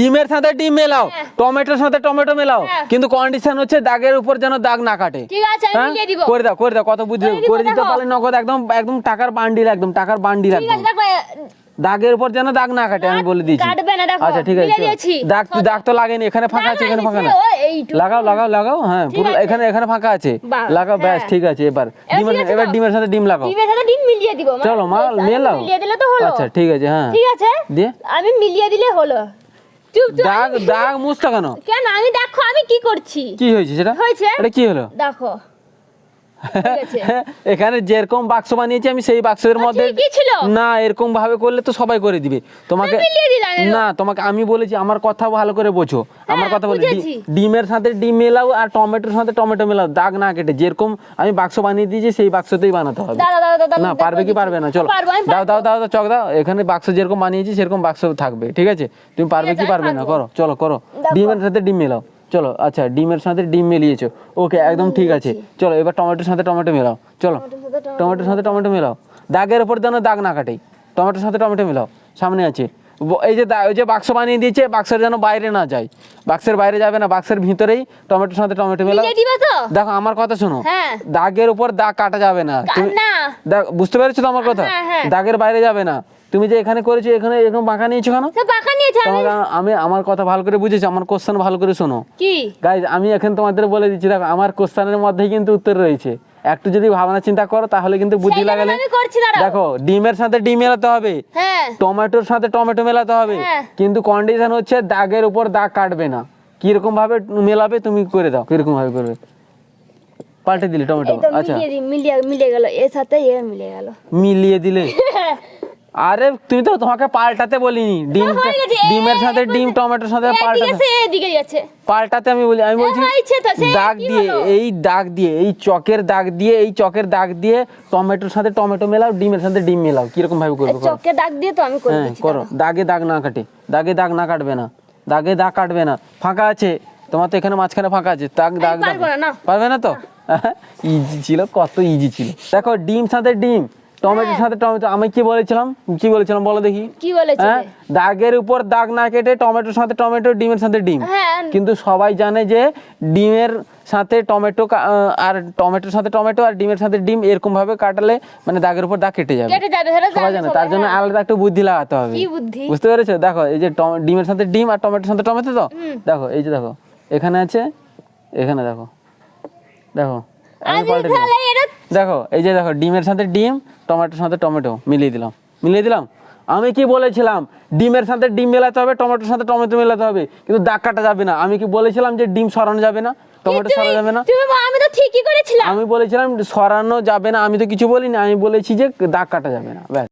ডিমের সাথে ডিম মেলাও, টমেটোর সাথে টমেটো মেলাও, কিন্তু কন্ডিশন হচ্ছে দাগের উপর যেন দাগ না কাটে। ঠিক আছে, আমি মিলিয়ে দিব। করে দাও কত বুঝে করে দিতে পারলে নগদ একদম একদম টাকার বান্ডিল, একদম টাকার বান্ডিল ঠিক একদম। আছে, দেখো দাগের উপর যেন দাগ না কাটে, আমি বলে দিয়েছি। কাটবে না, দেখো আচ্ছা ঠিক আছে, মিলিয়ে দিয়েছি। দাগ তো লাগেনি, এখানে ফাঁকা আছে, এখানে ফাঁকা না। লাগাও হ্যাঁ, পুরো এখানে ফাঁকা আছে, লাগাও ব্যাস। ঠিক আছে, এবার ডিমের সাথে ডিম লাগাও। ডিমের সাথে ডিম মিলিয়ে দিব। চলো মা মেলাও। মিলিয়ে দিলে তো হলো। আচ্ছা ঠিক আছে, হ্যাঁ ঠিক আছে, দিয়ে আমি মিলিয়ে দিলে হলো। দাগ মুছটা কেন? কেন আমি দেখো আমি কি করছি। কি হয়েছে সেটা? এটা কি হলো? দেখো এখানে যেরকম বাক্স বানিয়েছি আমি সেই বাক্সের মধ্যে ঠিকই ছিল। না, এরকম ভাবে করলে তো সবাই করে দিবে তোমাকে। না, তোমাকে আমি বলেছি, আমার কথা ভালো করে বোঝো, আমার কথা বলে ডিমের সাথে ডিম মেলাও আর টমেটোর সাথে টমেটো মেলাও, দাগ না কেটে। যেরকম আমি বাক্স বানিয়ে দিয়েছি সেই বাক্সতেই বানাতে হবে। না পারবে কি পারবে না? চলো দাও চক দাও। এখানে বাক্স যেরকম বানিয়েছি সেরকম বাক্স থাকবে, ঠিক আছে? তুমি পারবে কি পারবে না? করো, চলো করো। ডিমের সাথে ডিম মেলাও, চলো। আচ্ছা ডিমের সাথে ডিম মিলিয়েছো, ওকে একদম ঠিক আছে। চলো এবার টমেটোর সাথে টমেটো মেলাও, চলো টমেটোর সাথে টমেটো মেলাও, দাগের উপর যেন দাগ না কাটে। টমেটোর সাথে টমেটো মেলাও, সামনে আছে। এই যে বাক্স বানিয়ে দিয়েছে, বাক্সের যেন বাইরে না যায়, বাক্সের বাইরে যাবে না, বাক্সের ভিতরেই টমেটোর সাথে টমেটো মেলাও। দেখো আমার কথা শোনো, দাগের উপর দাগ কাটা যাবে না। তুমি বুঝতে পেরেছো তো আমার কথা? দাগের বাইরে যাবে না। তুমি যে এখানে করেছো, এখানে এরকম বাঁকা নিয়েছো কেন? আমি আমার কথা ভালো করে বুঝেছি, আমার কোশ্চেন ভালো করে শোনো গাইজ। আমি এখন তোমাদের বলে দিচ্ছি, দেখো আমার কোশ্চেনের মধ্যেই কিন্তু উত্তর রয়েছে। একটু যদি ভাবনা চিন্তা করো তাহলে কিন্তু বুদ্ধি লাগালে। দেখো ডিমের সাথে ডিম মেলাতে হবে, টমেটোর সাথে টমেটো মেলাতে হবে, কিন্তু কন্ডিশন হচ্ছে দাগের উপর দাগ কাটবে না। কিরকম ভাবে মেলাবে তুমি করে দাও, কিরকম ভাবে করবে। পাল্টে দিলে টমেটো, আচ্ছা মিলিয়ে গেল, এর সাথে এ মিলিয়ে গেল, মিলিয়ে দিলে। আরে তুমি তো তোমাকে পাল্টাতে বলিনি, ডিমের সাথে ডিম টমেটোর সাথে পাল্টাতে আমি বলছি দাগ দিয়ে, এই দাগ দিয়ে, এই চকের দাগ দিয়ে টমেটোর সাথে টমেটো মেলাও, ডিমের সাথে ডিম মেলাও। কিরকম ভাবে করবে? চকের দাগ দিয়ে তো আমি করে দিচ্ছি। করো, দাগে দাগ না কাটে, দাগে দাগ না কাটবে না, দাগে দাগ কাটবে না। ফাঁকা আছে তোমার তো, এখানে মাঝখানে ফাঁকা আছে, দাগ পারবে না তো? ইজি ছিল, কত ইজি ছিল। দেখো ডিম সাথে ডিম, টমেটোর সাথে টমেটো। আমি কি বলেছিলাম বলো দেখি? কি বলেছি? দাগের উপর দাগ না কেটে টমেটোর সাথে টমেটো, ডিমের সাথে ডিম। কিন্তু সবাই জানে যে ডিমের সাথে টমেটো আর টমেটোর সাথে টমেটো আর ডিমের সাথে ডিম এরকম ভাবে কাটালে মানে দাগের উপর দাগ কেটে যাবে, সবাই জানে। তার জন্য আলাদা একটা বুদ্ধি লাগাতে হবে, বুঝতে পেরেছো? দেখো এই যে ডিমের সাথে ডিম আর টমেটোর সাথে টমেটো, তো দেখো এই যে দেখো এখানে আছে, এখানে দেখো আমি পাল্টে দিলাম। দেখো এই যে দেখো ডিমের সাথে ডিম, টমেটোর সাথে টমেটো মিলিয়ে দিলাম। আমি কি বলেছিলাম? ডিমের সাথে ডিম মেলাতে হবে, টমেটোর সাথে টমেটো মেলাতে হবে, কিন্তু দাগ কাটা যাবে না। আমি কি বলেছিলাম যে ডিম সরানো যাবে না, টমেটো সরানো যাবে না? আমি তো ঠিকই করেছিলাম। আমি বলেছিলাম সরানো যাবে না, আমি তো কিছু বলিনি। আমি বলেছি যে দাগ কাটা যাবে না, ব্যাস।